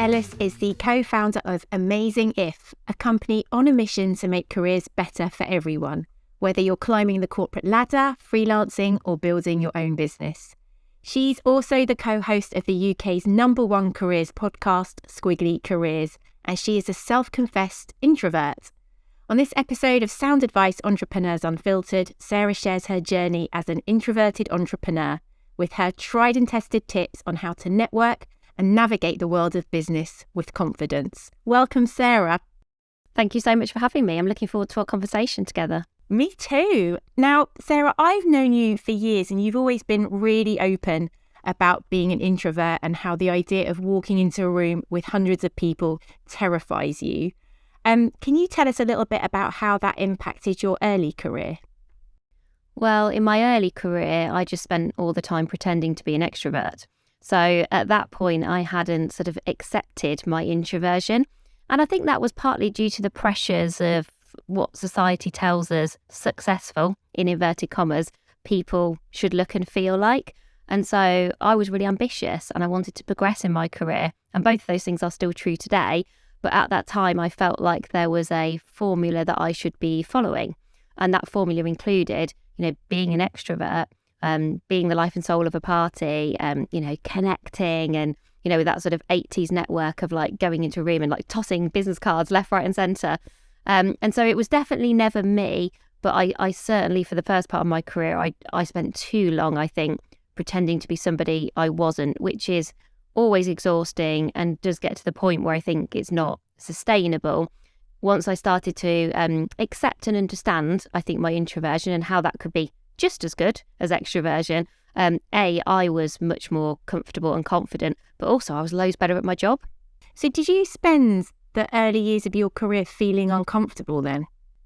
Ellis is the co-founder of Amazing If, a company on a mission to make careers better for everyone, whether you're climbing the corporate ladder, freelancing, or building your own business. She's also the co-host of the UK's #1 careers podcast, Squiggly Careers, and she is a self-confessed introvert. On this episode of Sound Advice Entrepreneurs Unfiltered, Sarah shares her journey as an introverted entrepreneur with her tried and tested tips on how to network and navigate the world of business with confidence. Welcome, Sarah. Thank you so much for having me. I'm looking forward to our conversation together. Me too. Now, Sarah, I've known you for years and you've always been really open about being an introvert and how the idea of walking into a room with hundreds of people terrifies you. Can you tell us a little bit about how that impacted your early career? Well, in my early career, I just spent all the time pretending to be an extrovert. So at that point, I hadn't sort of accepted my introversion. And I think that was partly due to the pressures of what society tells us successful, in inverted commas, people should look and feel like. And so I was really ambitious and I wanted to progress in my career. And both of those things are still true today. But at that time, I felt like there was a formula that I should be following. And that formula included, being an extrovert, being the life and soul of a party, connecting and, with that sort of 80s network of like going into a room and like tossing business cards left, right and centre. And so it was definitely never me, but I certainly, for the first part of my career, I spent too long, I think, pretending to be somebody I wasn't, which is always exhausting and does get to the point where I think it's not sustainable. Once I started to accept and understand, I think, my introversion and how that could be just as good as extroversion, I was much more comfortable and confident, but also I was loads better at my job. So did you spend the early years of your career feeling uncomfortable then?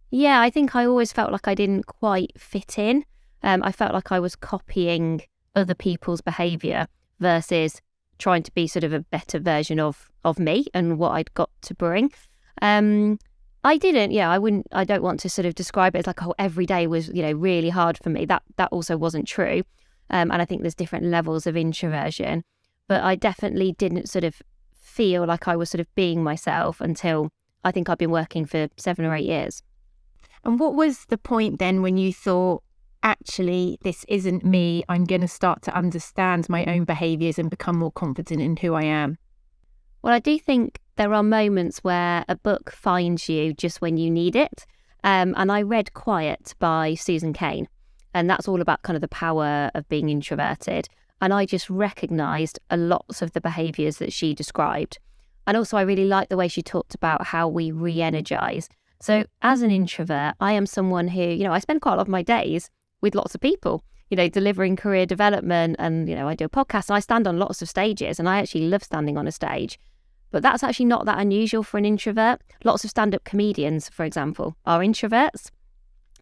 Yeah, I think I always felt like I didn't quite fit in. I felt like I was copying other people's behaviour versus trying to be sort of a better version of me and what I'd got to bring. I don't want to sort of describe it as like, every day was, really hard for me. That also wasn't true. And I think there's different levels of introversion, but I definitely didn't sort of feel like I was sort of being myself until I think I've been working for 7 or 8 years. And what was the point then when you thought, actually, this isn't me, I'm going to start to understand my own behaviours and become more confident in who I am? Well, I do think there are moments where a book finds you just when you need it. And I read Quiet by Susan Cain, and that's all about kind of the power of being introverted. And I just recognised a lot of the behaviours that she described. And also I really liked the way she talked about how we re-energise. So as an introvert, I am someone who, I spend quite a lot of my days with lots of people, delivering career development. And, I do a podcast and I stand on lots of stages and I actually love standing on a stage. But that's actually not that unusual for an introvert. Lots of stand-up comedians, for example, are introverts.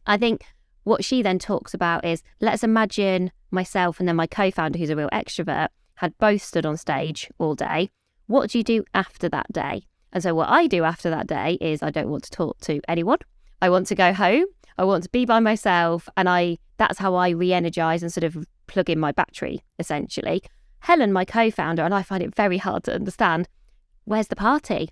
I think what she then talks about is, let's imagine myself and then my co-founder, who's a real extrovert, had both stood on stage all day. What do you do after that day? And so what I do after that day is I don't want to talk to anyone. I want to go home. I want to be by myself. And that's how I re-energise and sort of plug in my battery, essentially. Helen, my co-founder, and I find it very hard to understand, where's the party?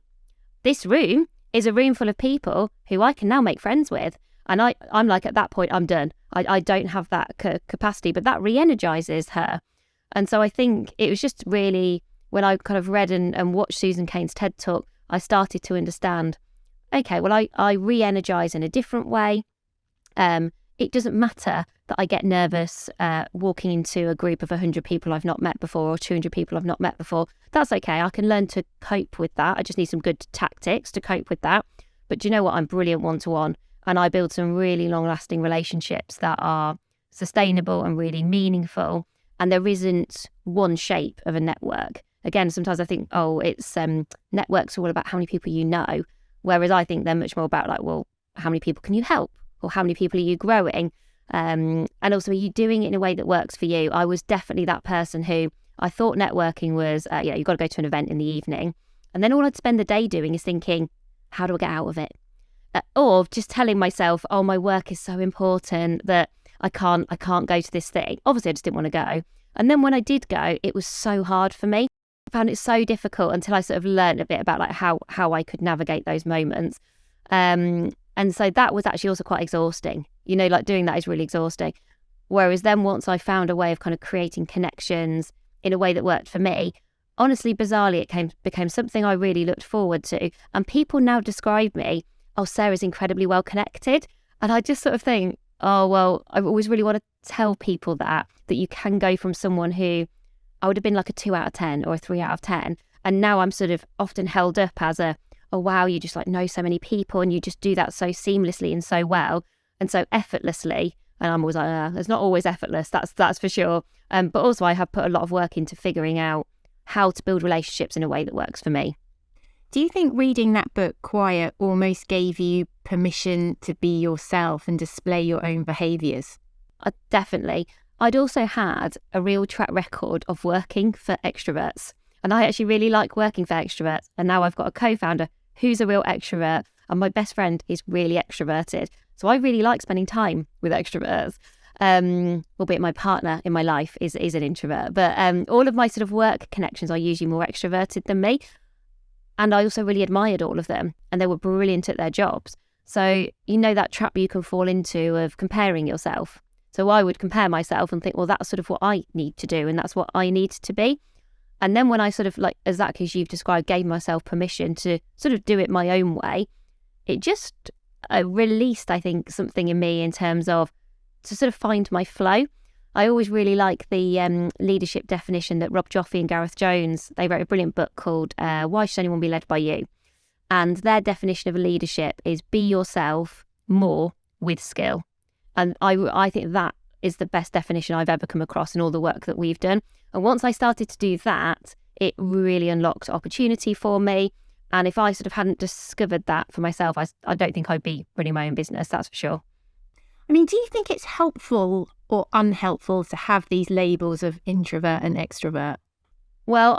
This room is a room full of people who I can now make friends with. And I'm like, at that point, I'm done. I don't have that capacity, but that re-energises her. And so I think it was just really, when I kind of read and watched Susan Cain's TED Talk, I started to understand, okay, well, I re-energise in a different way. It doesn't matter that I get nervous walking into a group of 100 people I've not met before or 200 people I've not met before. That's okay. I can learn to cope with that. I just need some good tactics to cope with that. But do you know what? I'm brilliant one-to-one. And I build some really long-lasting relationships that are sustainable and really meaningful. And there isn't one shape of a network. Again, sometimes I think, it's networks are all about how many people you know. Whereas I think they're much more about like, well, how many people can you help? Or how many people are you growing? And also, are you doing it in a way that works for you? I was definitely that person who I thought networking was, you've got to go to an event in the evening. And then all I'd spend the day doing is thinking, how do I get out of it? Or just telling myself, my work is so important that I can't go to this thing. Obviously, I just didn't want to go. And then when I did go, it was so hard for me. found it so difficult until I sort of learned a bit about like how I could navigate those moments. And so that was actually also quite exhausting. Like doing that is really exhausting. Whereas then once I found a way of kind of creating connections in a way that worked for me, honestly, bizarrely, it became something I really looked forward to. And people now describe me, oh, Sarah's incredibly well connected. And I just sort of think, oh, well, I always really want to tell people that you can go from someone who I would have been like a 2 out of 10 or a 3 out of 10. And now I'm sort of often held up as oh, wow, you just like know so many people and you just do that so seamlessly and so well and so effortlessly. And I'm always like, it's not always effortless, that's for sure. But also I have put a lot of work into figuring out how to build relationships in a way that works for me. Do you think reading that book, Quiet, almost gave you permission to be yourself and display your own behaviours? Definitely. I'd also had a real track record of working for extroverts. And I actually really like working for extroverts. And now I've got a co-founder who's a real extrovert. And my best friend is really extroverted. So I really like spending time with extroverts. Albeit my partner in my life is an introvert. But all of my sort of work connections are usually more extroverted than me. And I also really admired all of them. And they were brilliant at their jobs. So that trap you can fall into of comparing yourself. So I would compare myself and think, well, that's sort of what I need to do and that's what I need to be. And then when I sort of, like, exactly as you've described, gave myself permission to sort of do it my own way, it just released, I think, something in me in terms of to sort of find my flow. I always really like the leadership definition that Rob Joffe and Gareth Jones, they wrote a brilliant book called Why Should Anyone Be Led by You? And their definition of leadership is be yourself more with skill. And I think that is the best definition I've ever come across in all the work that we've done. And once I started to do that, it really unlocked opportunity for me. And if I sort of hadn't discovered that for myself, I don't think I'd be running my own business, that's for sure. I mean, do you think it's helpful or unhelpful to have these labels of introvert and extrovert? Well,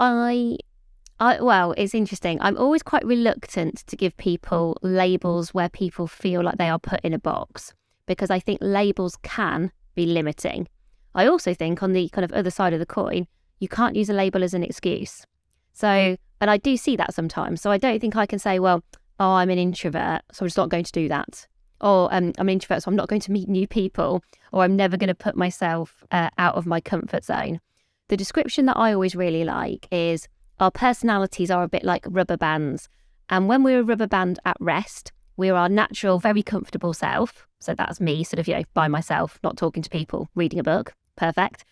well, it's interesting. I'm always quite reluctant to give people labels where people feel like they are put in a box, because I think labels can be limiting. I also think on the kind of other side of the coin, you can't use a label as an excuse. So, and I do see that sometimes. So I don't think I can say, well, I'm an introvert, so I'm just not going to do that. Or I'm an introvert, so I'm not going to meet new people. Or I'm never going to put myself out of my comfort zone. The description that I always really like is our personalities are a bit like rubber bands. And when we're a rubber band at rest, we're our natural, very comfortable self. So that's me sort of, by myself, not talking to people, reading a book. Perfect.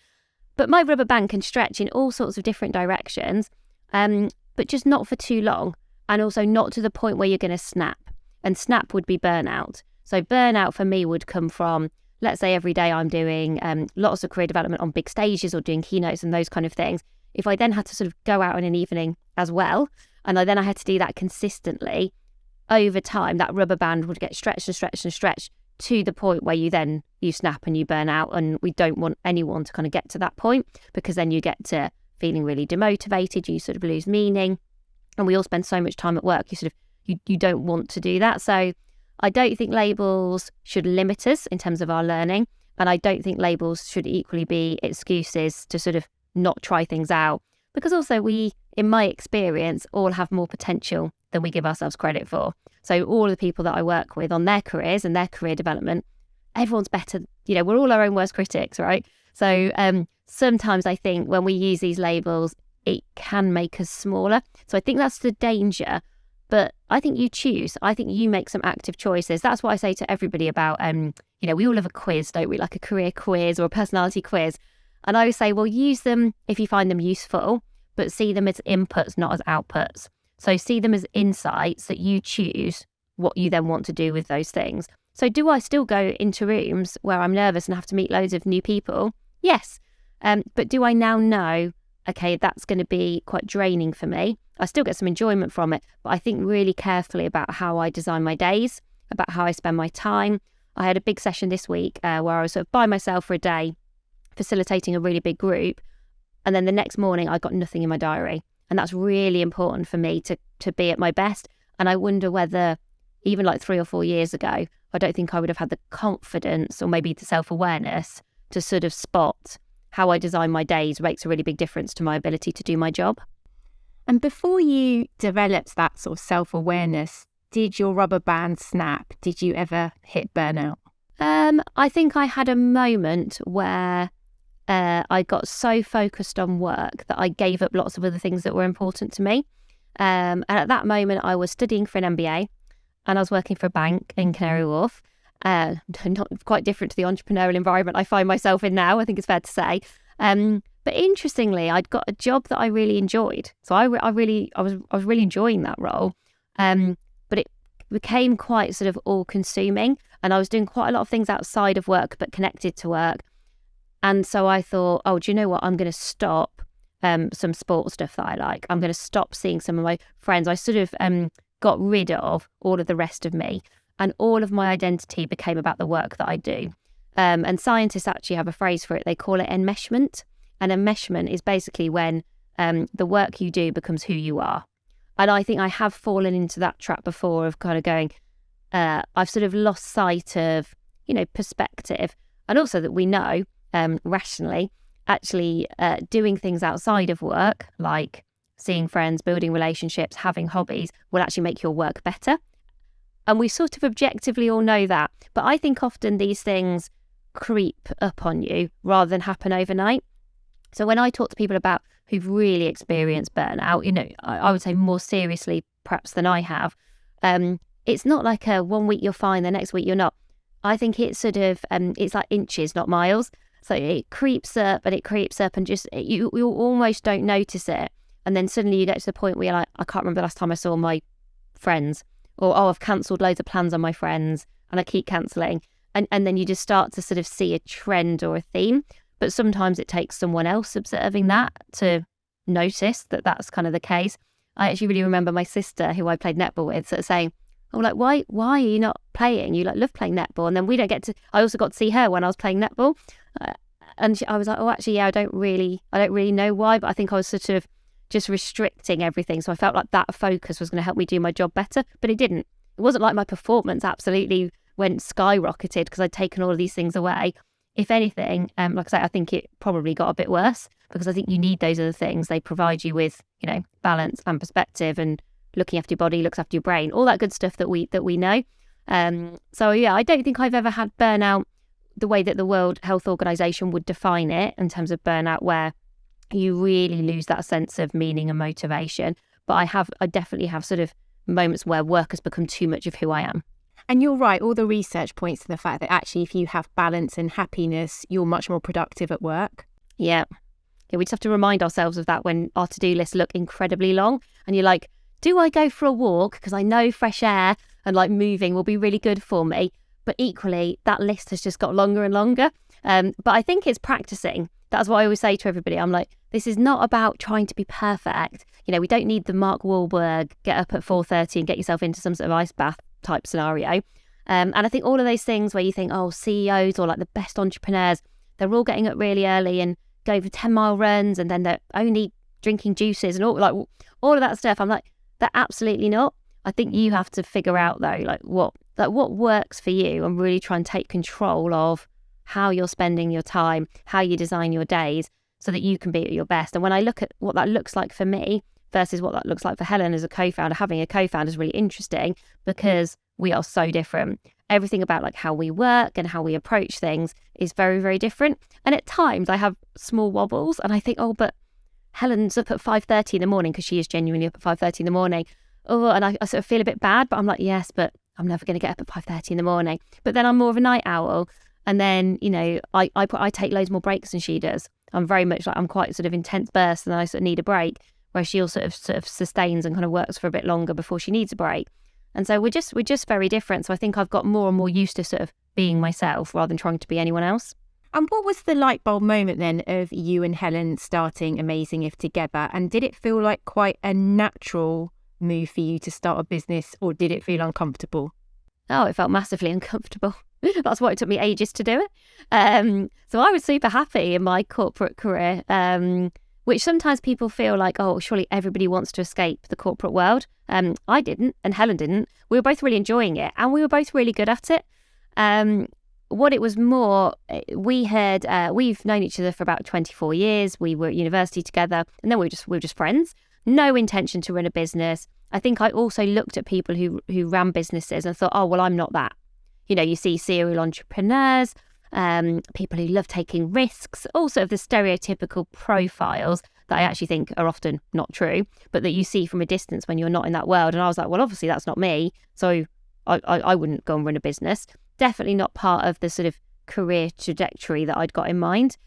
But my rubber band can stretch in all sorts of different directions, but just not for too long. And also not to the point where you're going to snap. And snap would be burnout. So burnout for me would come from, let's say every day I'm doing lots of career development on big stages or doing keynotes and those kind of things. If I then had to sort of go out in an evening as well, and I had to do that consistently, over time, that rubber band would get stretched and stretched and stretched to the point where you snap and you burn out. And we don't want anyone to kind of get to that point, because then you get to feeling really demotivated, you sort of lose meaning. And we all spend so much time at work, you don't want to do that. So I don't think labels should limit us in terms of our learning. And I don't think labels should equally be excuses to sort of not try things out. Because also we, in my experience, all have more potential than we give ourselves credit for. So all the people that I work with on their careers and their career development, everyone's better. We're all our own worst critics, right? So sometimes I think when we use these labels, it can make us smaller. So I think that's the danger. But I think you choose. I think you make some active choices. That's what I say to everybody about, we all have a quiz, don't we? Like a career quiz or a personality quiz. And I would say, well, use them if you find them useful, but see them as inputs, not as outputs. So see them as insights that you choose what you then want to do with those things. So do I still go into rooms where I'm nervous and have to meet loads of new people? Yes. But do I now know, okay, that's going to be quite draining for me? I still get some enjoyment from it, but I think really carefully about how I design my days, about how I spend my time. I had a big session this week where I was sort of by myself for a day, facilitating a really big group. And then the next morning, I got nothing in my diary. And that's really important for me to be at my best. And I wonder whether, even like 3 or 4 years ago, I don't think I would have had the confidence or maybe the self-awareness to sort of spot how I design my days makes a really big difference to my ability to do my job. And before you developed that sort of self-awareness, did your rubber band snap? Did you ever hit burnout? I think I had a moment where I got so focused on work that I gave up lots of other things that were important to me. And at that moment, I was studying for an MBA and I was working for a bank in Canary Wharf. Not quite different to the entrepreneurial environment I find myself in now, I think it's fair to say. But interestingly, I'd got a job that I really enjoyed. So I was really enjoying that role. But it became quite sort of all-consuming, and I was doing quite a lot of things outside of work but connected to work. And so I thought, oh, do you know what? I'm going to stop some sports stuff that I like. I'm going to stop seeing some of my friends. I sort of got rid of all of the rest of me, and all of my identity became about the work that I do. And scientists actually have a phrase for it. They call it enmeshment. And enmeshment is basically when the work you do becomes who you are. And I think I have fallen into that trap before of kind of going, I've sort of lost sight of, perspective. And also that we know rationally, actually doing things outside of work, like seeing friends, building relationships, having hobbies, will actually make your work better. And we sort of objectively all know that. But I think often these things creep up on you rather than happen overnight. So when I talk to people about who've really experienced burnout, I would say more seriously perhaps than I have, it's not like a 1 week you're fine, the next week you're not. I think it's sort of, it's like inches, not miles. So it creeps up and just, you almost don't notice it. And then suddenly you get to the point where you're like, I can't remember the last time I saw my friends. Or, I've cancelled loads of plans on my friends and I keep cancelling. And then you just start to sort of see a trend or a theme. But sometimes it takes someone else observing that to notice that that's kind of the case. I actually really remember my sister, who I played netball with, sort of saying, oh, like, why are you not playing? You love playing netball. And then we don't get to, I also got to see her when I was playing netball. I was like, oh, actually, yeah, I don't really know why, but I think I was sort of just restricting everything. So I felt like that focus was going to help me do my job better, but it didn't. It wasn't like my performance absolutely went skyrocketed because I'd taken all of these things away. If anything, like I say, I think it probably got a bit worse because I think you need those other things. They provide you with, balance and perspective and looking after your body, looks after your brain, all that good stuff that we know. So yeah, I don't think I've ever had burnout the way that the World Health Organization would define it in terms of burnout, where you really lose that sense of meaning and motivation. But I definitely have sort of moments where work has become too much of who I am. And you're right, all the research points to the fact that actually if you have balance and happiness, you're much more productive at work. Yeah, we just have to remind ourselves of that when our to-do lists look incredibly long and you're like, do I go for a walk? Because I know fresh air and like moving will be really good for me. But equally, that list has just got longer and longer. But I think it's practicing. That's what I always say to everybody. I'm like, this is not about trying to be perfect. We don't need the Mark Wahlberg, get up at 4:30 and get yourself into some sort of ice bath type scenario. And I think all of those things where you think, oh, CEOs or like the best entrepreneurs, they're all getting up really early and going for 10-mile runs and then they're only drinking juices and all of that stuff. I'm like, they're absolutely not. I think you have to figure out though, what works for you and really try and take control of how you're spending your time, how you design your days so that you can be at your best. And when I look at what that looks like for me versus what that looks like for Helen as a co-founder, having a co-founder is really interesting because we are so different. Everything about like how we work and how we approach things is very, very different. And at times I have small wobbles and I think, oh, but Helen's up at 5:30 in the morning because she is genuinely up at 5:30 in the morning. Oh, and I sort of feel a bit bad, but I'm like, yes, but I'm never going to get up at 5:30 in the morning. But then I'm more of a night owl. And then, I take loads more breaks than she does. I'm very much like, I'm quite sort of intense burst and I sort of need a break, where she'll sort of sustains and kind of works for a bit longer before she needs a break. And so we're just very different. So I think I've got more and more used to sort of being myself rather than trying to be anyone else. And what was the light bulb moment then of you and Helen starting Amazing If together? And did it feel like quite a natural move for you to start a business, or did it feel uncomfortable? Oh, it felt massively uncomfortable. That's why it took me ages to do it. So I was super happy in my corporate career, which sometimes people feel like, oh, surely everybody wants to escape the corporate world. I didn't, and Helen didn't. We were both really enjoying it, and we were both really good at it. What it was more, we've known each other for about 24 years. We were at university together, and then we were just friends. no intention to run a business. I think I also looked at people who ran businesses and thought, oh, well, I'm not that. You see serial entrepreneurs, people who love taking risks, all sort of the stereotypical profiles that I actually think are often not true, but that you see from a distance when you're not in that world. And I was like, well, obviously that's not me. So I wouldn't go and run a business. Definitely not part of the sort of career trajectory that I'd got in mind.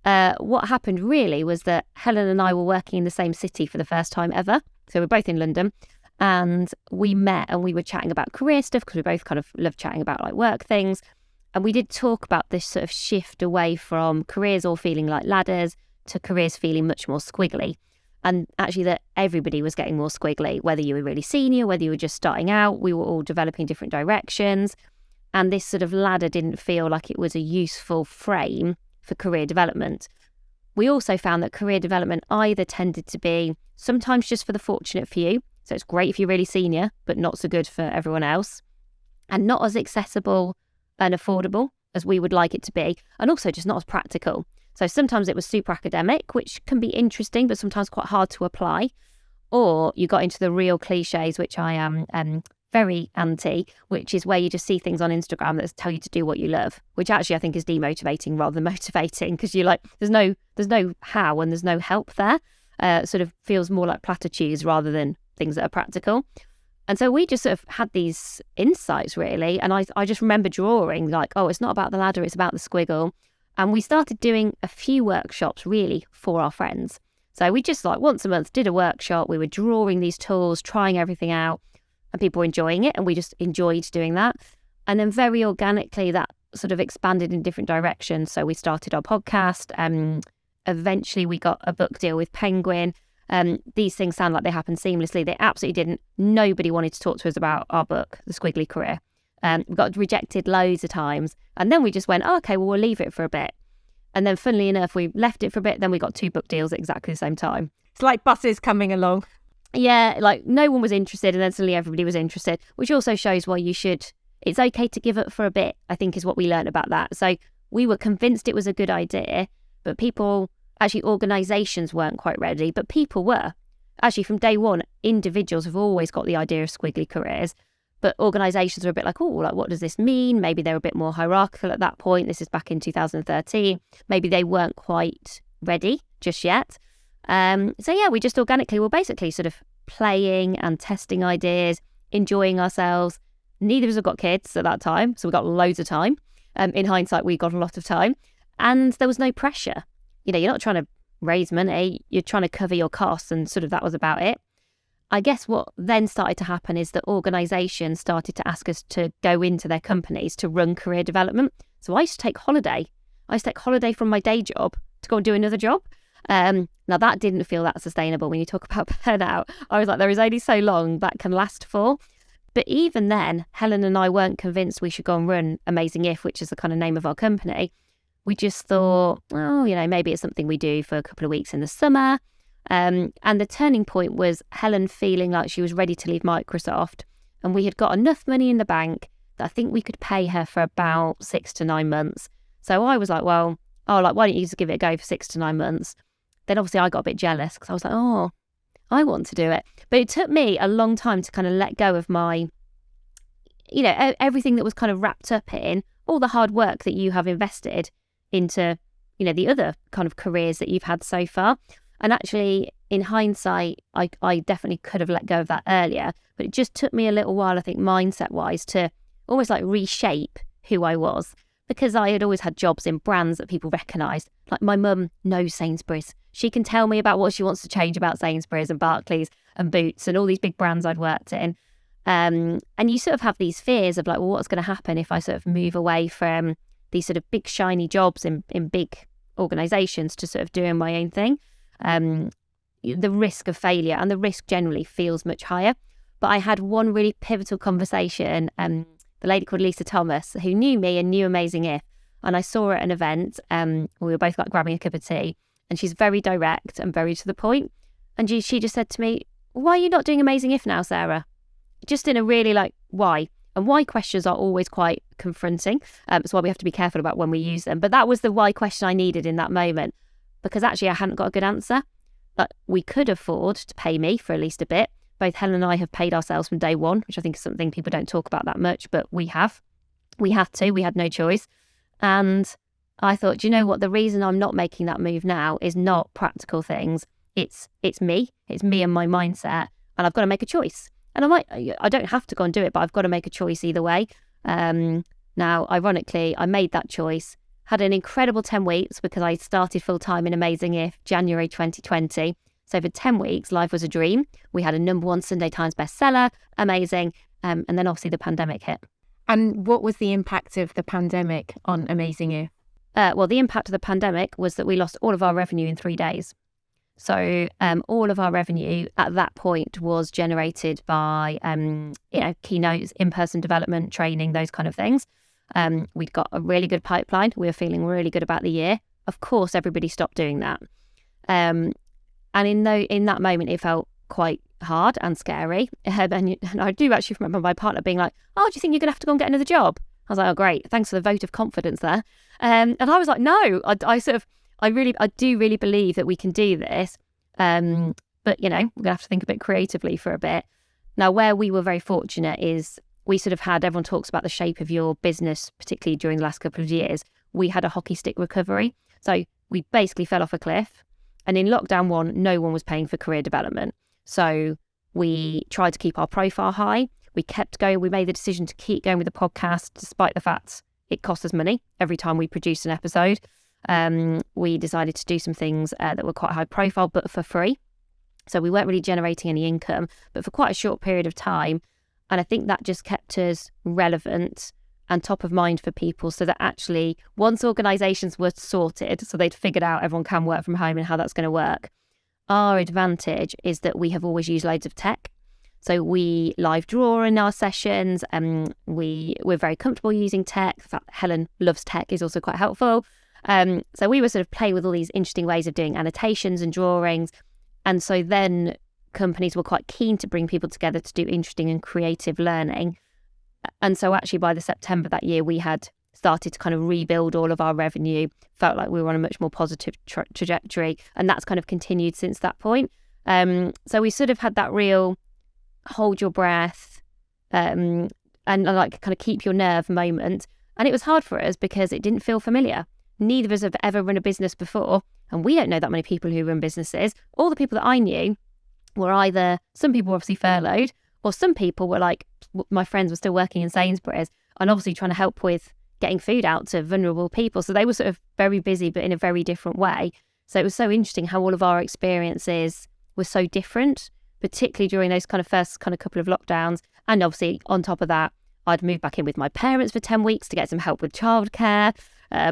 What happened really was that Helen and I were working in the same city for the first time ever. So we're both in London, and we met and we were chatting about career stuff because we both kind of love chatting about like work things. And we did talk about this sort of shift away from careers all feeling like ladders to careers feeling much more squiggly. And actually that everybody was getting more squiggly, whether you were really senior, whether you were just starting out, we were all developing different directions. And this sort of ladder didn't feel like it was a useful frame for career development. We also found that career development either tended to be sometimes just for the fortunate few. So it's great if you're really senior, but not so good for everyone else. And not as accessible and affordable as we would like it to be. And also just not as practical. So sometimes it was super academic, which can be interesting, but sometimes quite hard to apply. Or you got into the real cliches, which I am very anti, which is where you just see things on Instagram that tell you to do what you love, which actually I think is demotivating rather than motivating, because you're like, there's no how and there's no help there. Sort of feels more like platitudes rather than things that are practical. And so we just sort of had these insights really. And I just remember drawing like, oh, it's not about the ladder, it's about the squiggle. And we started doing a few workshops really for our friends. So we just like once a month did a workshop. We were drawing these tools, trying everything out, and people were enjoying it. And we just enjoyed doing that. And then very organically that sort of expanded in different directions. So we started our podcast. Eventually we got a book deal with Penguin. These things sound like they happened seamlessly. They absolutely didn't. Nobody wanted to talk to us about our book, The Squiggly Career. We got rejected loads of times. And then we just went, oh, okay, well, we'll leave it for a bit. And then funnily enough, we left it for a bit. Then we got 2 book deals at exactly the same time. It's like buses coming along. Yeah, like no one was interested and then suddenly everybody was interested, which also shows why it's okay to give up for a bit, I think is what we learned about that. So we were convinced it was a good idea, but organisations weren't quite ready, but people were. Actually, from day one, individuals have always got the idea of squiggly careers, but organisations are a bit like, oh, like what does this mean? Maybe they're a bit more hierarchical at that point. This is back in 2013. Maybe they weren't quite ready just yet. So yeah, we just organically were basically sort of playing and testing ideas, enjoying ourselves. Neither of us have got kids at that time, so we got loads of time. In hindsight, we got a lot of time, and there was no pressure. You're not trying to raise money, you're trying to cover your costs, and sort of that was about it. I guess what then started to happen is that organisations started to ask us to go into their companies to run career development. So I used to take holiday. I used to take holiday from my day job to go and do another job. Now that didn't feel that sustainable when you talk about burnout. I was like, there is only so long that can last for. But even then, Helen and I weren't convinced we should go and run Amazing If, which is the kind of name of our company. We just thought, oh, maybe it's something we do for a couple of weeks in the summer. And the turning point was Helen feeling like she was ready to leave Microsoft. And we had got enough money in the bank that I think we could pay her for about 6 to 9 months. So I was like, why don't you just give it a go for 6 to 9 months? Then obviously I got a bit jealous because I was like, oh, I want to do it. But it took me a long time to kind of let go of my, everything that was kind of wrapped up in all the hard work that you have invested into, the other kind of careers that you've had so far. And actually, in hindsight, I definitely could have let go of that earlier. But it just took me a little while, I think, mindset-wise, to almost like reshape who I was. Because I had always had jobs in brands that people recognised. Like my mum knows Sainsbury's. She can tell me about what she wants to change about Sainsbury's and Barclays and Boots and all these big brands I'd worked in. And you sort of have these fears of like, well, what's going to happen if I sort of move away from these sort of big shiny jobs in big organisations to sort of doing my own thing. The risk of failure and the risk generally feels much higher. But I had one really pivotal conversation, the lady called Lisa Thomas, who knew me and knew Amazing If, and I saw her at an event, we were both like grabbing a cup of tea, and she's very direct and very to the point. And she just said to me, why are you not doing Amazing If now, Sarah? Just in a really like, why? And why questions are always quite confronting. That's why we have to be careful about when we use them. But that was the why question I needed in that moment, because actually I hadn't got a good answer. that we could afford to pay me for at least a bit. Both Helen and I have paid ourselves from day one, which I think is something people don't talk about that much, but we have. We had to. We had no choice. And I thought, do you know what? The reason I'm not making that move now is not practical things. It's me. It's me and my mindset. And I've got to make a choice. And I don't have to go and do it, but I've got to make a choice either way. Now, ironically, I made that choice, had an incredible 10 weeks because I started full-time in Amazing If January 2020. So for 10 weeks, life was a dream. We had a #1 Sunday Times bestseller, amazing. And then obviously the pandemic hit. And what was the impact of the pandemic on Amazing If? Well, the impact of the pandemic was that we lost all of our revenue in 3 days. So all of our revenue at that point was generated by, keynotes, in-person development, training, those kind of things. We'd got a really good pipeline. We were feeling really good about the year. Of course, everybody stopped doing that. And in that moment, it felt quite hard and scary. And I do actually remember my partner being like, "Oh, do you think you're going to have to go and get another job?" I was like, "Oh, great. Thanks for the vote of confidence there." And I was like, "No, I do really believe that we can do this. But, we're going to have to think a bit creatively for a bit." Now, where we were very fortunate is we sort of had, everyone talks about the shape of your business, particularly during the last couple of years. We had a hockey stick recovery. So we basically fell off a cliff. And in lockdown 1, no one was paying for career development. So we tried to keep our profile high. We kept going. We made the decision to keep going with the podcast, despite the fact it cost us money every time we produced an episode. We decided to do some things that were quite high profile, but for free. So we weren't really generating any income, but for quite a short period of time. And I think that just kept us relevant and top of mind for people, so that actually once organisations were sorted, so they'd figured out everyone can work from home and how that's going to work, our advantage is that we have always used loads of tech. So we live draw in our sessions, and we're very comfortable using tech. In fact, Helen loves tech, is also quite helpful. So we were sort of playing with all these interesting ways of doing annotations and drawings. And so then companies were quite keen to bring people together to do interesting and creative learning. And so actually by the September that year, we had started to kind of rebuild all of our revenue, felt like we were on a much more positive trajectory. And that's kind of continued since that point. So we sort of had that real hold your breath and like kind of keep your nerve moment. And it was hard for us because it didn't feel familiar. Neither of us have ever run a business before, and we don't know that many people who run businesses. All the people that I knew were either, some people were obviously furloughed, or some people were like, my friends were still working in Sainsbury's and obviously trying to help with getting food out to vulnerable people. So they were sort of very busy, but in a very different way. So it was so interesting how all of our experiences were so different, particularly during those kind of first kind of couple of lockdowns. And obviously on top of that, I'd moved back in with my parents for 10 weeks to get some help with childcare.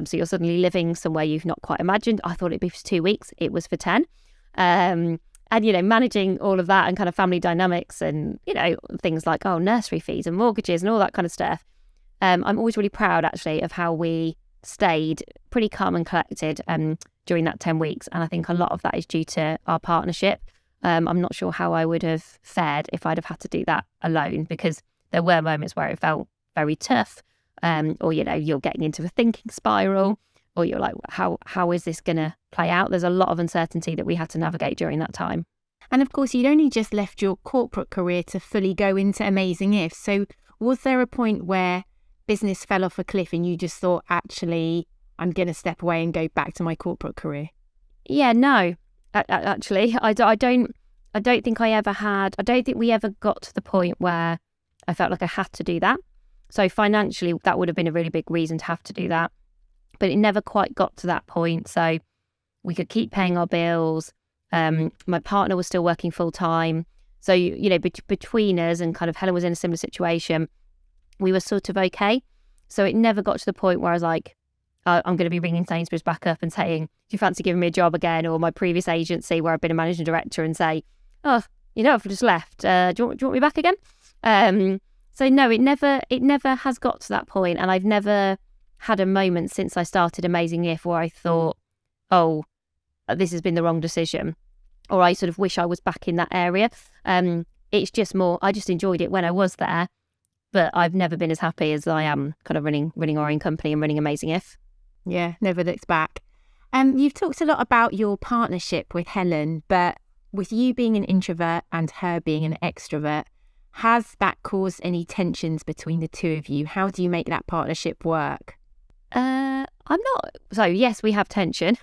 So you're suddenly living somewhere you've not quite imagined. I thought it'd be for 2 weeks. It was for 10. And, managing all of that and kind of family dynamics and, things like, nursery fees and mortgages and all that kind of stuff. I'm always really proud, actually, of how we stayed pretty calm and collected during that 10 weeks. And I think a lot of that is due to our partnership. I'm not sure how I would have fared if I'd have had to do that alone, because there were moments where it felt very tough. Or, you're getting into a thinking spiral, or you're like, how is this going to play out? There's a lot of uncertainty that we had to navigate during that time. And of course, you'd only just left your corporate career to fully go into Amazing If. So was there a point where business fell off a cliff and you just thought, actually, I'm going to step away and go back to my corporate career? Yeah, no, actually, I don't think we ever got to the point where I felt like I had to do that. So financially, that would have been a really big reason to have to do that. But it never quite got to that point. So we could keep paying our bills. My partner was still working full time. So, between us, and kind of Helen was in a similar situation, we were sort of okay. So it never got to the point where I was like, I'm going to be ringing Sainsbury's back up and saying, do you fancy giving me a job again? Or my previous agency where I've been a managing director and say, I've just left. Do you want me back again? So no, it never has got to that point. And I've never had a moment since I started Amazing If where I thought, this has been the wrong decision, or I sort of wish I was back in that area. It's just more, I just enjoyed it when I was there, but I've never been as happy as I am kind of running our own company and running Amazing If. Yeah, never looked back. You've talked a lot about your partnership with Helen, but with you being an introvert and her being an extrovert, has that caused any tensions between the two of you? How do you make that partnership work? I'm not. So yes, we have tension.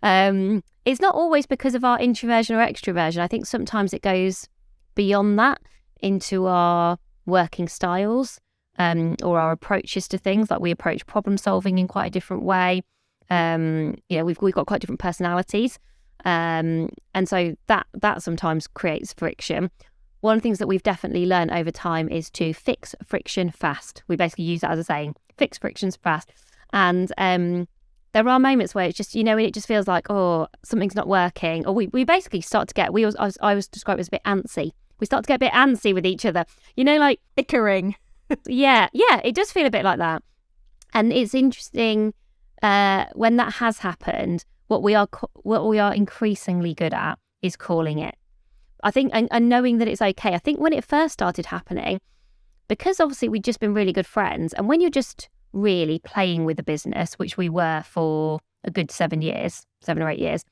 It's not always because of our introversion or extroversion. I think sometimes it goes beyond that into our working styles, or our approaches to things. Like we approach problem solving in quite a different way. We've got quite different personalities, and so that sometimes creates friction. One of the things that we've definitely learned over time is to fix friction fast. We basically use that as a saying: fix frictions fast. And there are moments where it's just, when it just feels like, oh, something's not working, or we basically start to get, I was described as a bit antsy. We start to get a bit antsy with each other, like bickering. Yeah, it does feel a bit like that. And it's interesting when that has happened. What we are increasingly good at is calling it. I think, and knowing that it's okay. I think when it first started happening, because obviously we'd just been really good friends, and when you're just really playing with the business, which we were for a good 7 or 8 years,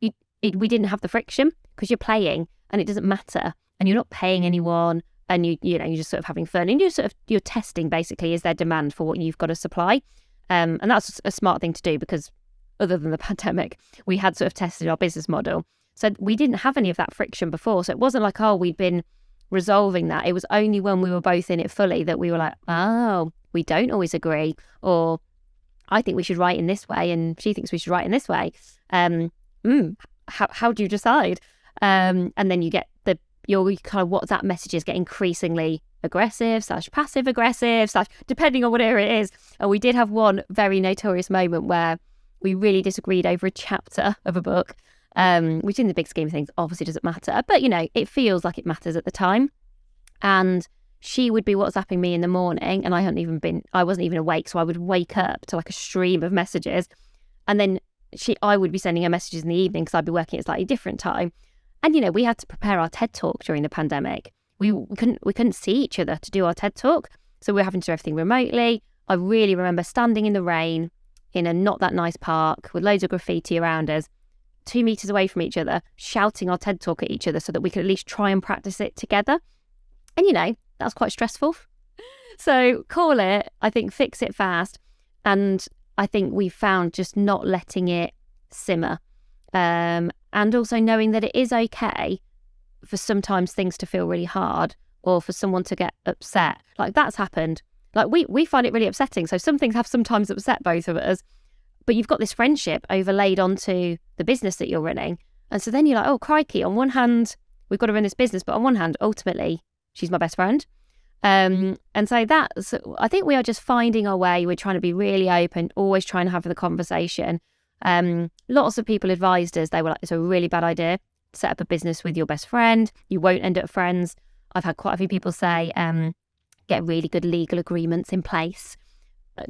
we didn't have the friction because you're playing and it doesn't matter, and you're not paying anyone, and you're just sort of having fun, and you're testing basically, is there demand for what you've got to supply, and that's a smart thing to do, because other than the pandemic, we had sort of tested our business model, so we didn't have any of that friction before. So it wasn't like, oh, we'd been resolving that. It was only when we were both in it fully that we were like, oh, we don't always agree, or I think we should write in this way and she thinks we should write in this way. How do you decide? And then you get your kind of WhatsApp messages get increasingly aggressive / passive aggressive / depending on whatever it is. And we did have one very notorious moment where we really disagreed over a chapter of a book, which in the big scheme of things obviously doesn't matter, but it feels like it matters at the time. And she would be WhatsApping me in the morning, and I wasn't even awake, so I would wake up to like a stream of messages, and then I would be sending her messages in the evening because I'd be working at a slightly different time. And we had to prepare our TED Talk during the pandemic. We couldn't see each other to do our TED Talk, so we were having to do everything remotely. I really remember standing in the rain in a not that nice park with loads of graffiti around us, 2 meters away from each other, shouting our TED Talk at each other so that we could at least try and practice it together. And that was quite stressful. So call it, I think, fix it fast. And I think we found just not letting it simmer. And also knowing that it is okay for sometimes things to feel really hard, or for someone to get upset. Like that's happened. Like we find it really upsetting. So some things have sometimes upset both of us. But you've got this friendship overlaid onto the business that you're running. And so then you're like, oh, crikey, on one hand, we've got to run this business. But on one hand, ultimately, she's my best friend. And so I think we are just finding our way. We're trying to be really open, always trying to have the conversation. Lots of people advised us, they were like, it's a really bad idea to set up a business with your best friend. You won't end up friends. I've had quite a few people say, get really good legal agreements in place.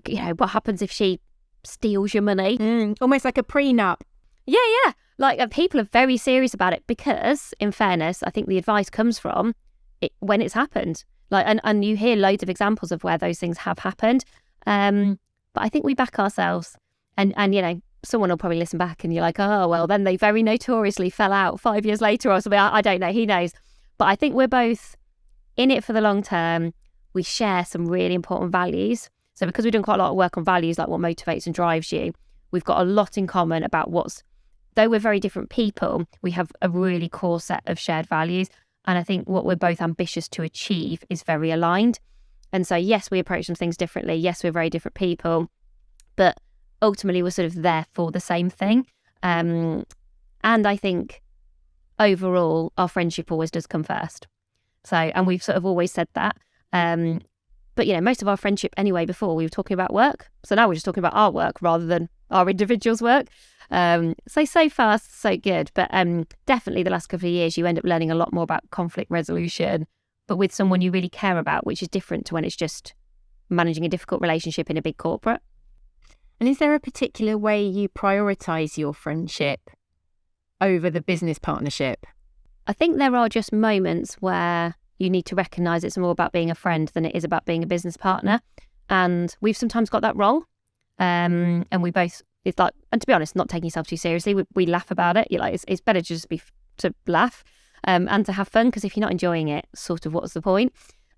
What happens if she steals your money? Almost like a prenup. Yeah. Like people are very serious about it because, in fairness, I think the advice comes from it when it's happened. Like, and you hear loads of examples of where those things have happened. But I think we back ourselves, and someone will probably listen back and you're like, oh, well, then they very notoriously fell out 5 years later or something. I don't know. Who knows? But I think we're both in it for the long term. We share some really important values. So because we've done quite a lot of work on values, like what motivates and drives you, we've got a lot in common about though we're very different people, we have a really core set of shared values. And I think what we're both ambitious to achieve is very aligned. And so, yes, we approach some things differently. Yes, we're very different people, but ultimately we're sort of there for the same thing. And I think overall, our friendship always does come first. So, and we've sort of always said that. But, most of our friendship anyway, before we were talking about work. So now we're just talking about our work rather than our individuals' work. So far, so good. But definitely the last couple of years, you end up learning a lot more about conflict resolution, but with someone you really care about, which is different to when it's just managing a difficult relationship in a big corporate. And is there a particular way you prioritise your friendship over the business partnership? I think there are just moments where you need to recognise it's more about being a friend than it is about being a business partner. And we've sometimes got that wrong. And we both it's like, and to be honest, not taking yourself too seriously. We laugh about it. You're like, it's better to just to laugh and to have fun, because if you're not enjoying it, sort of what's the point?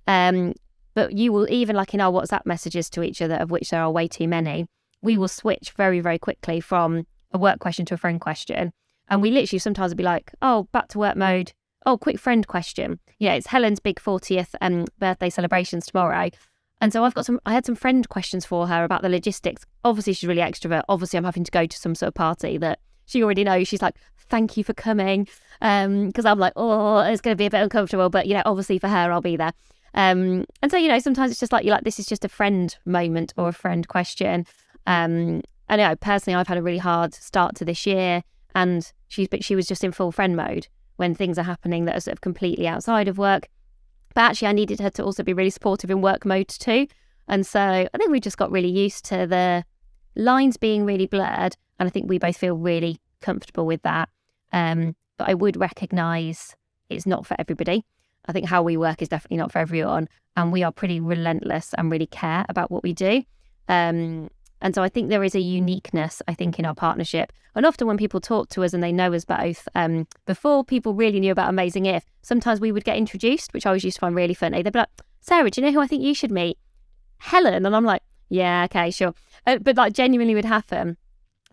But you will, even like in our WhatsApp messages to each other, of which there are way too many, we will switch very, very quickly from a work question to a friend question. And we literally sometimes will be like, oh, back to work mode. Oh, quick friend question. Yeah, it's Helen's big 40th birthday celebrations tomorrow. And so I had some friend questions for her about the logistics. Obviously, she's really extrovert. Obviously, I'm having to go to some sort of party that she already knows. She's like, thank you for coming. Because I'm like, oh, it's going to be a bit uncomfortable. But, obviously for her, I'll be there. And so, sometimes it's just like, you're like, this is just a friend moment or a friend question. I know, personally, I've had a really hard start to this year. And she was just in full friend mode when things are happening that are sort of completely outside of work. But actually, I needed her to also be really supportive in work mode too. And so I think we just got really used to the lines being really blurred. And I think we both feel really comfortable with that. But I would recognise it's not for everybody. I think how we work is definitely not for everyone. And we are pretty relentless and really care about what we do. And so I think there is a uniqueness, I think, in our partnership. And often when people talk to us and they know us both, before people really knew about Amazing If, sometimes we would get introduced, which I always used to find really funny. They'd be like, Sarah, do you know who I think you should meet? Helen. And I'm like, yeah, okay, sure. But like genuinely would happen.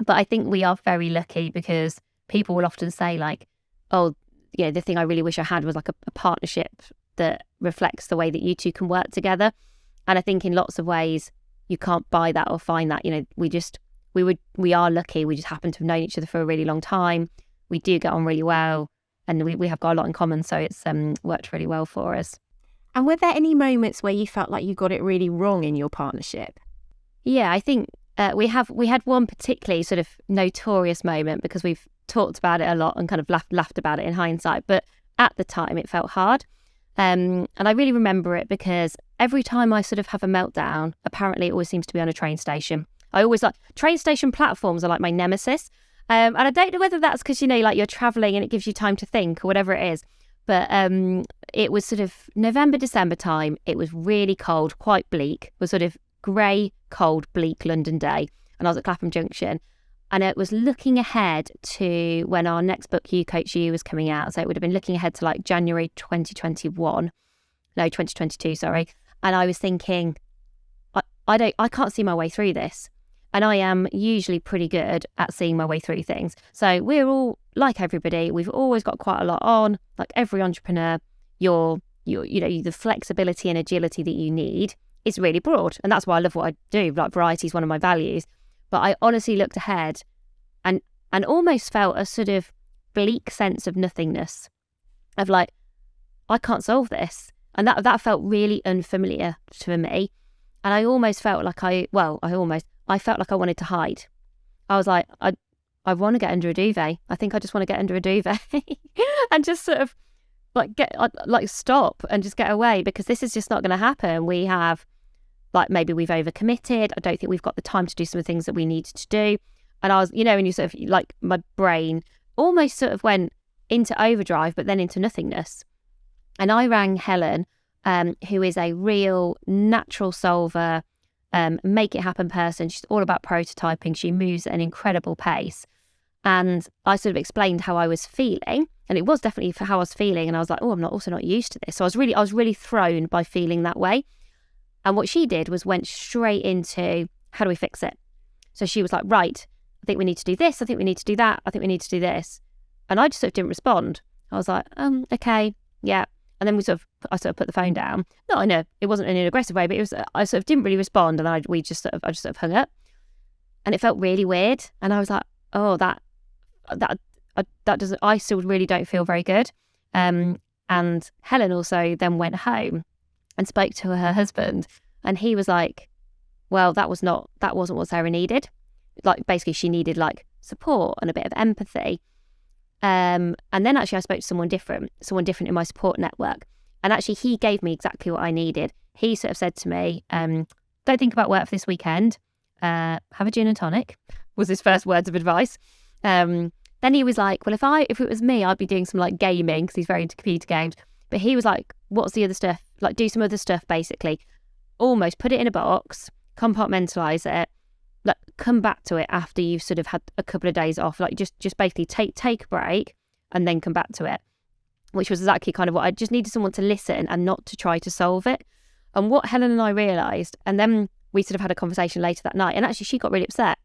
But I think we are very lucky, because people will often say like, oh, the thing I really wish I had was like a partnership that reflects the way that you two can work together. And I think in lots of ways, you can't buy that or find that. We are lucky. We just happen to have known each other for a really long time. We do get on really well, and we have got a lot in common. So it's worked really well for us. And were there any moments where you felt like you got it really wrong in your partnership? Yeah, I think we had one particularly sort of notorious moment, because we've talked about it a lot and kind of laughed about it in hindsight. But at the time, it felt hard. And I really remember it because every time I sort of have a meltdown, apparently it always seems to be on a train station. I always like train station platforms are like my nemesis. And I don't know whether that's because, like you're traveling and it gives you time to think or whatever it is. But it was sort of November, December time. It was really cold, quite bleak. It was sort of grey, cold, bleak London day. And I was at Clapham Junction. And it was looking ahead to when our next book, You Coach You, was coming out. So it would have been looking ahead to like January 2022, sorry. And I was thinking, I can't see my way through this. And I am usually pretty good at seeing my way through things. So we're all like everybody. We've always got quite a lot on. Like every entrepreneur, the flexibility and agility that you need is really broad. And that's why I love what I do. Like variety is one of my values. But I honestly looked ahead and almost felt a sort of bleak sense of nothingness, of like, I can't solve this. And that felt really unfamiliar to me. And I almost felt like I felt like I wanted to hide. I was like, I want to get under a duvet. I think I just want to get under a duvet and just sort of stop and just get away, because this is just not going to happen. We have, maybe we've overcommitted. I don't think we've got the time to do some of the things that we needed to do. And I was, and you sort of my brain almost sort of went into overdrive, but then into nothingness. And I rang Helen, who is a real natural solver, make it happen person. She's all about prototyping. She moves at an incredible pace. And I sort of explained how I was feeling, and it was definitely for how I was feeling. And I was like, oh, I'm also not used to this. So I was really thrown by feeling that way. And what she did was went straight into, how do we fix it? So she was like, right, I think we need to do this. I think we need to do that. I think we need to do this. And I just sort of didn't respond. I was like, okay, yeah. And then I sort of put the phone down. No, I know it wasn't in an aggressive way, but it was, I sort of didn't really respond. And I just sort of hung up, and it felt really weird. And I was like, oh, that doesn't, I still really don't feel very good. And Helen also then went home and spoke to her husband, and he was like, well, that wasn't what Sarah needed. Basically she needed support and a bit of empathy. And then actually I spoke to someone different in my support network. And actually he gave me exactly what I needed. He sort of said to me, don't think about work for this weekend. Have a gin and tonic, was his first words of advice. Then he was like, well, if it was me, I'd be doing some gaming, because he's very into computer games. But he was like, what's the other stuff? Do some other stuff, basically. Almost put it in a box, compartmentalise it, like come back to it after you've sort of had a couple of days off. Like just basically take a break and then come back to it, which was exactly kind of what I just needed, someone to listen and not to try to solve it. And what Helen and I realised, and then we sort of had a conversation later that night, and actually she got really upset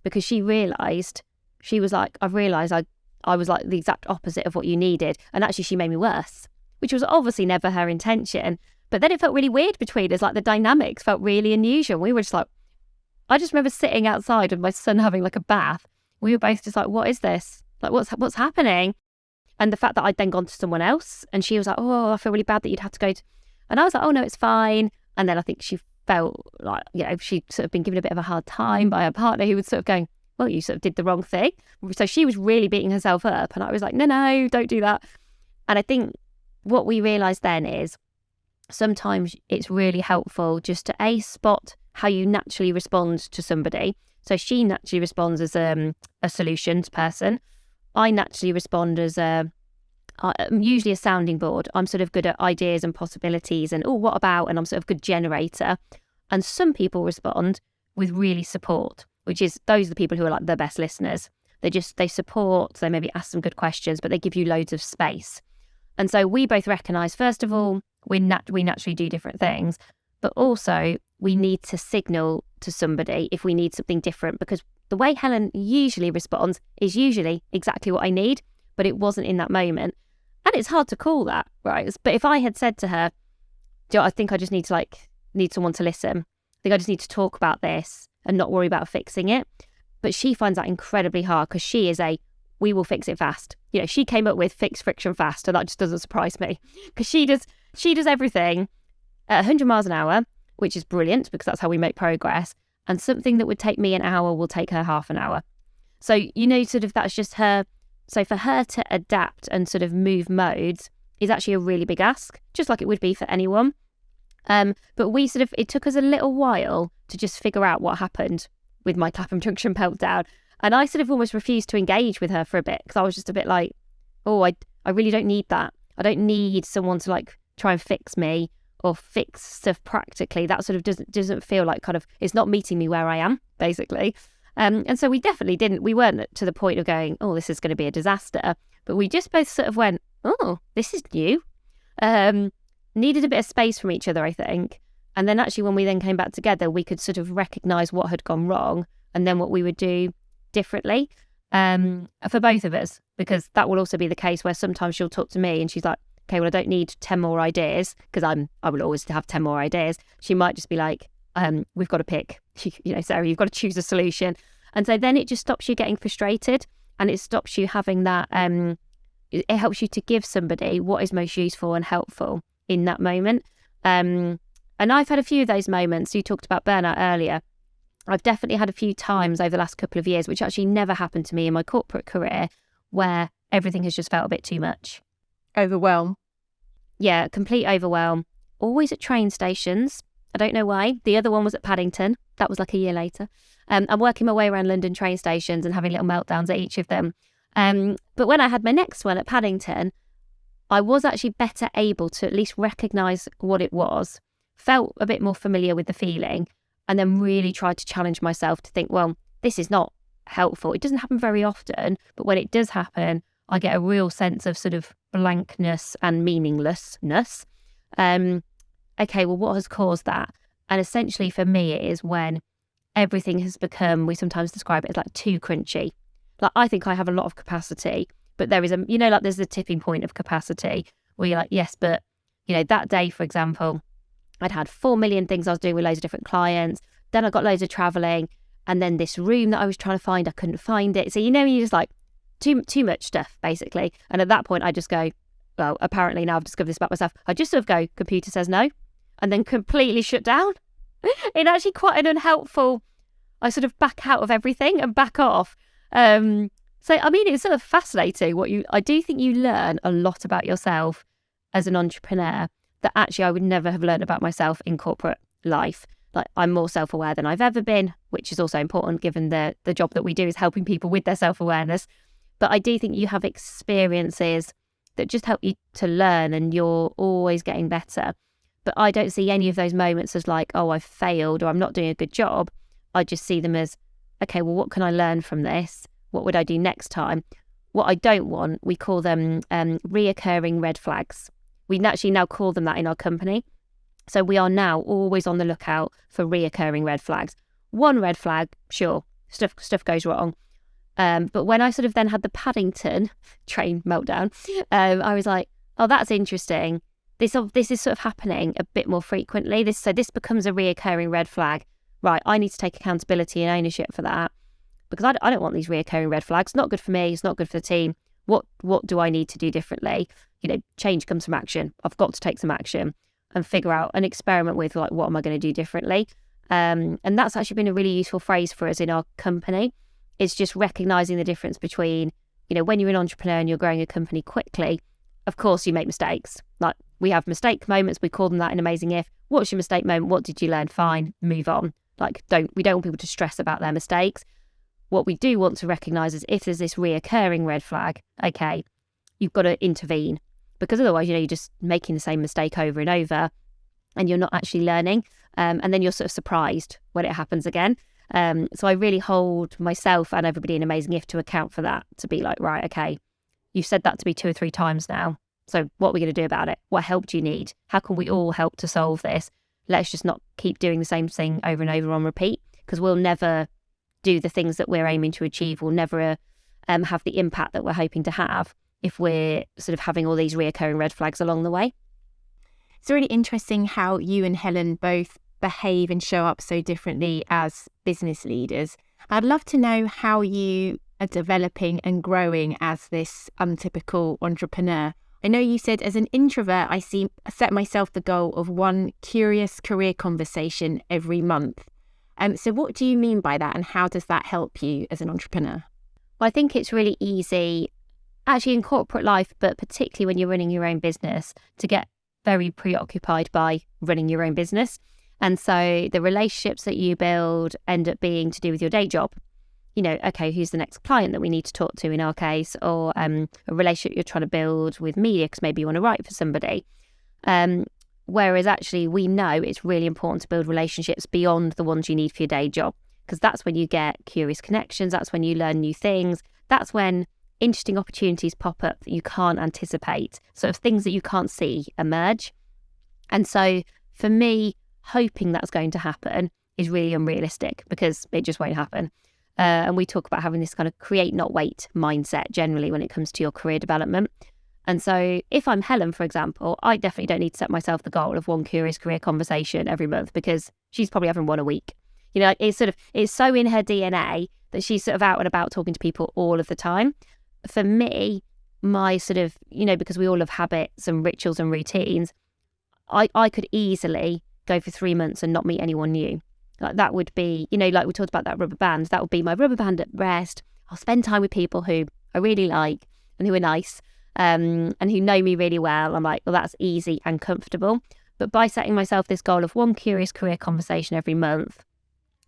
because she realised, she was like, I've realised I was like the exact opposite of what you needed. And actually she made me worse, which was obviously never her intention. But then it felt really weird between us. Like the dynamics felt really unusual. We were just like, I just remember sitting outside with my son having like a bath. We were both just like, what is this? Like, what's happening? And the fact that I'd then gone to someone else and she was like, oh, I feel really bad that you'd have to go to... And I was like, oh, no, it's fine. And then I think she felt like, she'd sort of been given a bit of a hard time by her partner who was sort of going, well, you sort of did the wrong thing. So she was really beating herself up. And I was like, no, don't do that. And I think what we realised then is sometimes it's really helpful just to spot how you naturally respond to somebody. So she naturally responds as a solutions person. I naturally respond as I'm usually a sounding board. I'm sort of good at ideas and possibilities and, oh, what about? And I'm sort of a good generator. And some people respond with really support, which is those are the people who are like the best listeners. They support, they maybe ask some good questions, but they give you loads of space. And so we both recognise, first of all, we naturally do different things, but also we need to signal to somebody if we need something different, because the way Helen usually responds is usually exactly what I need, but it wasn't in that moment. And it's hard to call that, right? But if I had said to her, I think I just need someone to listen. I think I just need to talk about this and not worry about fixing it. But she finds that incredibly hard because she is we will fix it fast. She came up with fix friction fast, and that just doesn't surprise me because she does everything at 100 miles an hour, which is brilliant because that's how we make progress. And something that would take me an hour will take her half an hour. So, sort of that's just her. So for her to adapt and sort of move modes is actually a really big ask, just like it would be for anyone. But it took us a little while to just figure out what happened with my Clapham Junction meltdown. And I sort of almost refused to engage with her for a bit because I was just a bit like, oh, I really don't need that. I don't need someone to like try and fix me or fix stuff practically. That sort of doesn't feel like it's not meeting me where I am, basically. And so we definitely didn't, we weren't to the point of going, oh, this is going to be a disaster. But we just both sort of went, oh, this is new. Needed a bit of space from each other, I think. And then actually when we then came back together, we could sort of recognise what had gone wrong and then what we would do differently for both of us. Because that will also be the case where sometimes she'll talk to me and she's like, okay, well, I don't need 10 more ideas because I will always have 10 more ideas. She might just be like, we've got to pick, Sarah, you've got to choose a solution. And so then it just stops you getting frustrated and it stops you having that, it helps you to give somebody what is most useful and helpful in that moment. And I've had a few of those moments. You talked about burnout earlier. I've definitely had a few times over the last couple of years, which actually never happened to me in my corporate career, where everything has just felt a bit too much. Overwhelm. Yeah, complete overwhelm. Always at train stations. I don't know why. The other one was at Paddington. That was like a year later. I'm working my way around London train stations and having little meltdowns at each of them. But when I had my next one at Paddington, I was actually better able to at least recognise what it was, felt a bit more familiar with the feeling, and then really tried to challenge myself to think, well, this is not helpful. It doesn't happen very often, but when it does happen, I get a real sense of sort of blankness and meaninglessness. Okay, well, what has caused that? And essentially for me, it is when everything has become, we sometimes describe it as like too crunchy. Like I think I have a lot of capacity, but there is there's a tipping point of capacity where you're like, yes, but that day, for example, I'd had 4 million things I was doing with loads of different clients. Then I got loads of traveling, and then this room that I was trying to find, I couldn't find it. So you're just like too much stuff, basically. And at that point, I just go, well, apparently now I've discovered this about myself. I just sort of go, computer says no, and then completely shut down. It's actually quite an unhelpful. I sort of back out of everything and back off. So I mean, it's sort of fascinating I do think you learn a lot about yourself as an entrepreneur that actually I would never have learned about myself in corporate life. Like I'm more self-aware than I've ever been, which is also important given the job that we do is helping people with their self-awareness. But I do think you have experiences that just help you to learn and you're always getting better. But I don't see any of those moments as like, oh, I've failed or I'm not doing a good job. I just see them as okay, well, what can I learn from this? What would I do next time? What I don't want, we call them reoccurring red flags. We actually now call them that in our company. So we are now always on the lookout for reoccurring red flags. One red flag, sure, stuff goes wrong. But when I sort of then had the Paddington train meltdown, I was like, oh, that's interesting. This is sort of happening a bit more frequently. This becomes a reoccurring red flag. Right, I need to take accountability and ownership for that, because I don't want these reoccurring red flags. It's not good for me. It's not good for the team. What do I need to do differently? Change comes from action. I've got to take some action and figure out and experiment with, like, what am I going to do differently? And that's actually been a really useful phrase for us in our company. It's just recognizing the difference between, when you're an entrepreneur and you're growing a company quickly, of course you make mistakes. Like, we have mistake moments. We call them that in Amazing If. What's your mistake moment? What did you learn? Fine, move on. We don't want people to stress about their mistakes. What we do want to recognize is if there's this reoccurring red flag, okay, you've got to intervene, because otherwise, you're just making the same mistake over and over and you're not actually learning. And then you're sort of surprised when it happens again. So I really hold myself and everybody in Amazing If to account for that, to be like, right, okay, you've said that to me 2 or 3 times now. So what are we going to do about it? What help do you need? How can we all help to solve this? Let's just not keep doing the same thing over and over on repeat, because we'll never do the things that we're aiming to achieve. We'll never have the impact that we're hoping to have if we're sort of having all these reoccurring red flags along the way. It's really interesting how you and Helen both behave and show up so differently as business leaders. I'd love to know how you are developing and growing as this untypical entrepreneur. I know you said, as an introvert, I set myself the goal of one curious career conversation every month. So what do you mean by that, and how does that help you as an entrepreneur? Well, I think it's really easy, actually in corporate life, but particularly when you're running your own business, to get very preoccupied by running your own business. And so the relationships that you build end up being to do with your day job. Okay, who's the next client that we need to talk to in our case, or a relationship you're trying to build with media because maybe you want to write for somebody. Whereas actually we know it's really important to build relationships beyond the ones you need for your day job, because that's when you get curious connections. That's when you learn new things. That's when interesting opportunities pop up that you can't anticipate, sort of things that you can't see emerge. And so for me, hoping that's going to happen is really unrealistic, because it just won't happen. And we talk about having this kind of create, not wait mindset generally when it comes to your career development. And so if I'm Helen, for example, I definitely don't need to set myself the goal of one curious career conversation every month, because she's probably having one a week. It's so in her DNA that she's sort of out and about talking to people all of the time. For me, my sort of, because we all have habits and rituals and routines, I could easily go for 3 months and not meet anyone new. Like, that would be, like we talked about that rubber band, that would be my rubber band at rest. I'll spend time with people who I really like and who are nice, and who know me really well. I'm like, well, that's easy and comfortable. But by setting myself this goal of one curious career conversation every month,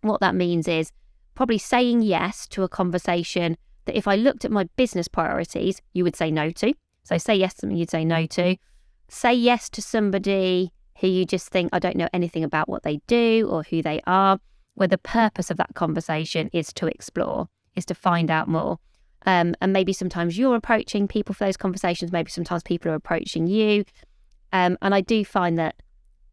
what that means is probably saying yes to a conversation that if I looked at my business priorities, you would say no to. So say yes to something you'd say no to. Say yes to somebody who you just think, I don't know anything about what they do or who they are, where the purpose of that conversation is to explore, is to find out more. And maybe sometimes you're approaching people for those conversations, maybe sometimes people are approaching you. And I do find that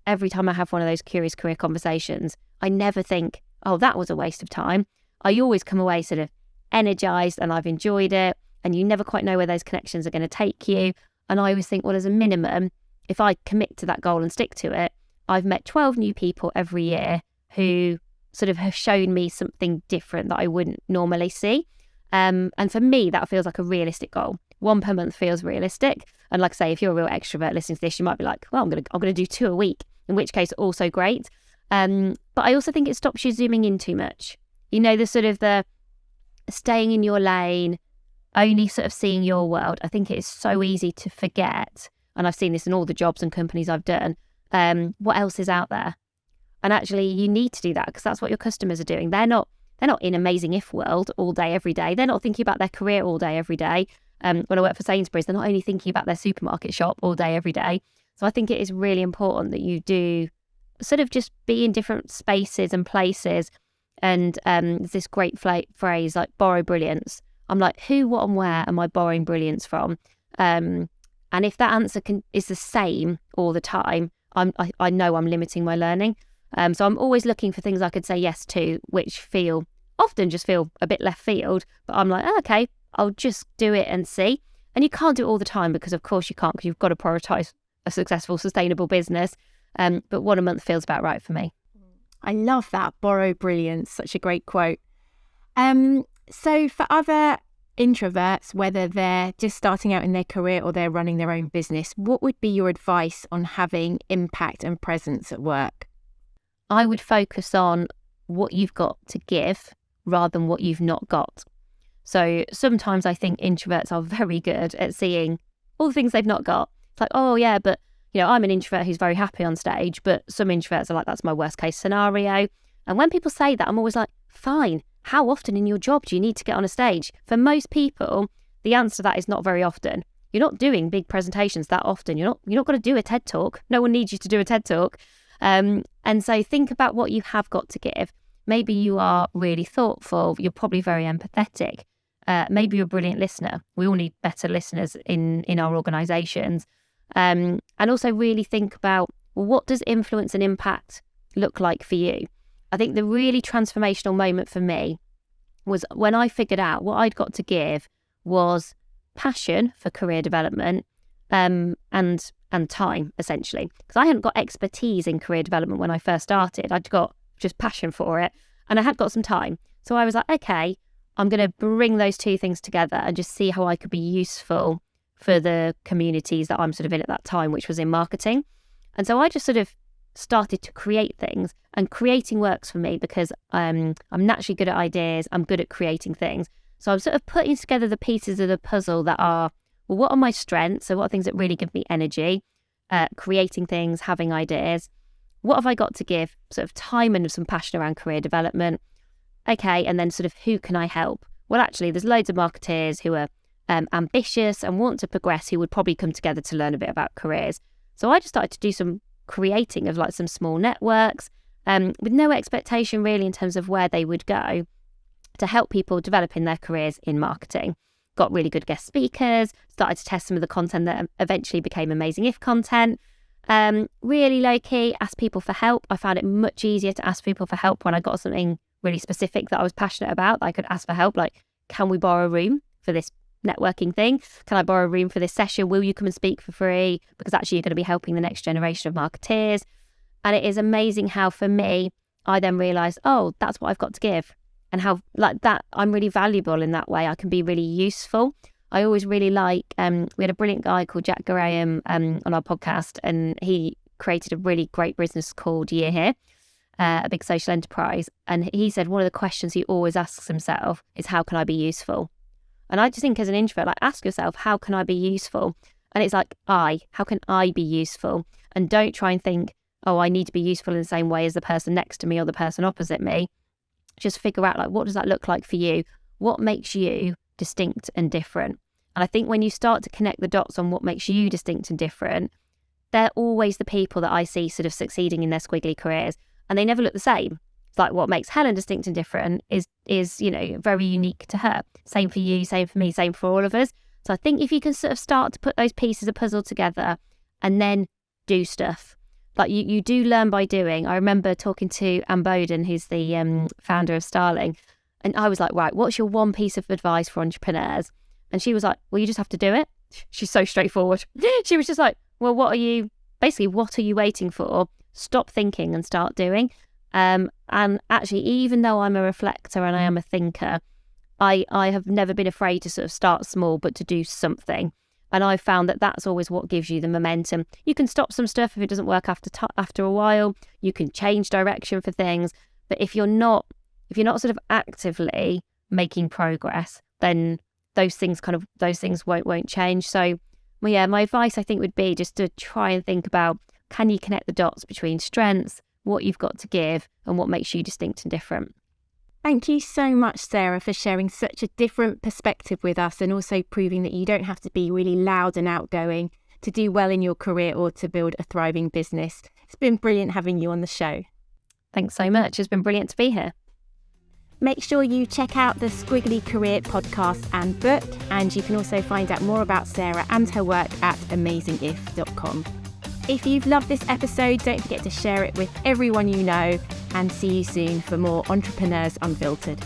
every time I have one of those curious career conversations, I never think, oh, that was a waste of time. I always come away sort of energized, and I've enjoyed it. And you never quite know where those connections are going to take you. And I always think, well, as a minimum, if I commit to that goal and stick to it, I've met 12 new people every year who sort of have shown me something different that I wouldn't normally see. And for me, that feels like a realistic goal. 1 per month feels realistic. And like I say, if you're a real extrovert listening to this, you might be like, well, I'm gonna do 2 a week, in which case also great. But I also think it stops you zooming in too much. The sort of the staying in your lane, only sort of seeing your world. I think it is so easy to forget, and I've seen this in all the jobs and companies I've done, what else is out there. And actually you need to do that, because that's what your customers are doing. They're not in Amazing If world all day, every day. They're not thinking about their career all day, every day. When I work for Sainsbury's, they're not only thinking about their supermarket shop all day, every day. So I think it is really important that you do sort of just be in different spaces and places And there's this great phrase like borrow brilliance. I'm like, who, what and where am I borrowing brilliance from? And if that answer is the same all the time, I know I'm limiting my learning. So I'm always looking for things I could say yes to, which often just feel a bit left field. But I'm like, okay, I'll just do it and see. And you can't do it all the time because of course you can't, because you've got to prioritise a successful, sustainable business. But one a month feels about right for me. I love that. Borrow brilliance. Such a great quote. So for other introverts, whether they're just starting out in their career or they're running their own business, what would be your advice on having impact and presence at work? I would focus on what you've got to give rather than what you've not got. So sometimes I think introverts are very good at seeing all the things they've not got. It's like, oh yeah, but I'm an introvert who's very happy on stage, but some introverts are like, that's my worst case scenario. And when people say that, I'm always like, fine, how often in your job do you need to get on a stage? For most people, the answer to that is not very often. You're not doing big presentations that often. You're not going to do a TED Talk. No one needs you to do a TED Talk. And so think about what you have got to give. Maybe you are really thoughtful. You're probably very empathetic. Maybe you're a brilliant listener. We all need better listeners in our organisations. And also really think about, well, what does influence and impact look like for you? I think the really transformational moment for me was when I figured out what I'd got to give was passion for career development and time, essentially. Because I hadn't got expertise in career development when I first started. I'd got just passion for it and I had got some time. So I was like, okay, I'm going to bring those two things together and just see how I could be useful for the communities that I'm sort of in at that time, which was in marketing. And so I just sort of started to create things, and creating works for me because I'm naturally good at ideas. I'm good at creating things. So I'm sort of putting together the pieces of the puzzle that are, well, what are my strengths? So what are things that really give me energy? Creating things, having ideas. What have I got to give? Sort of time and some passion around career development. Okay, and then sort of who can I help? Well, actually, there's loads of marketeers who are ambitious and want to progress who would probably come together to learn a bit about careers. So I just started to do some creating of like some small networks with no expectation really in terms of where they would go to help people develop in their careers in marketing. Got really good guest speakers, started to test some of the content that eventually became Amazing If content. Really low key, asked people for help. I found it much easier to ask people for help when I got something really specific that I was passionate about. I could ask for help, like, can we borrow a room for this networking thing? Can I borrow a room for this session? Will you come and speak for free? Because actually you're going to be helping the next generation of marketeers. And it is amazing how for me, I then realised, oh, that's what I've got to give. And how like that, I'm really valuable in that way. I can be really useful. I always really like, we had a brilliant guy called Jack Graham on our podcast, and he created a really great business called Year Here, a big social enterprise. And he said one of the questions he always asks himself is, how can I be useful? And I just think as an introvert, like, ask yourself, how can I be useful? And it's like, how can I be useful? And don't try and think, oh, I need to be useful in the same way as the person next to me or the person opposite me. Just figure out, like, what does that look like for you? What makes you distinct and different? And I think when you start to connect the dots on what makes you distinct and different, they're always the people that I see sort of succeeding in their squiggly careers, and they never look the same. It's like what makes Helen distinct and different is very unique to her. Same for you, same for me, same for all of us. So I think if you can sort of start to put those pieces of puzzle together and then do stuff, like you do learn by doing. I remember talking to Anne Bowden, who's the founder of Starling, and I was like, right, what's your one piece of advice for entrepreneurs? And she was like, well, you just have to do it. She's so straightforward. She was just like, well, what are you waiting for? Stop thinking and start doing. And actually, even though I'm a reflector and I am a thinker, I have never been afraid to sort of start small, but to do something. And I've found that that's always what gives you the momentum. You can stop some stuff if it doesn't work after a while. You can change direction for things. But if you're not sort of actively making progress, then those things won't change. So, well, yeah, my advice I think would be just to try and think about, can you connect the dots between strengths, what you've got to give, and what makes you distinct and different. Thank you so much, Sarah, for sharing such a different perspective with us, and also proving that you don't have to be really loud and outgoing to do well in your career or to build a thriving business. It's been brilliant having you on the show. Thanks so much. It's been brilliant to be here. Make sure you check out the Squiggly Career podcast and book, and you can also find out more about Sarah and her work at amazingif.com. If you've loved this episode, don't forget to share it with everyone you know, and see you soon for more Entrepreneurs Unfiltered.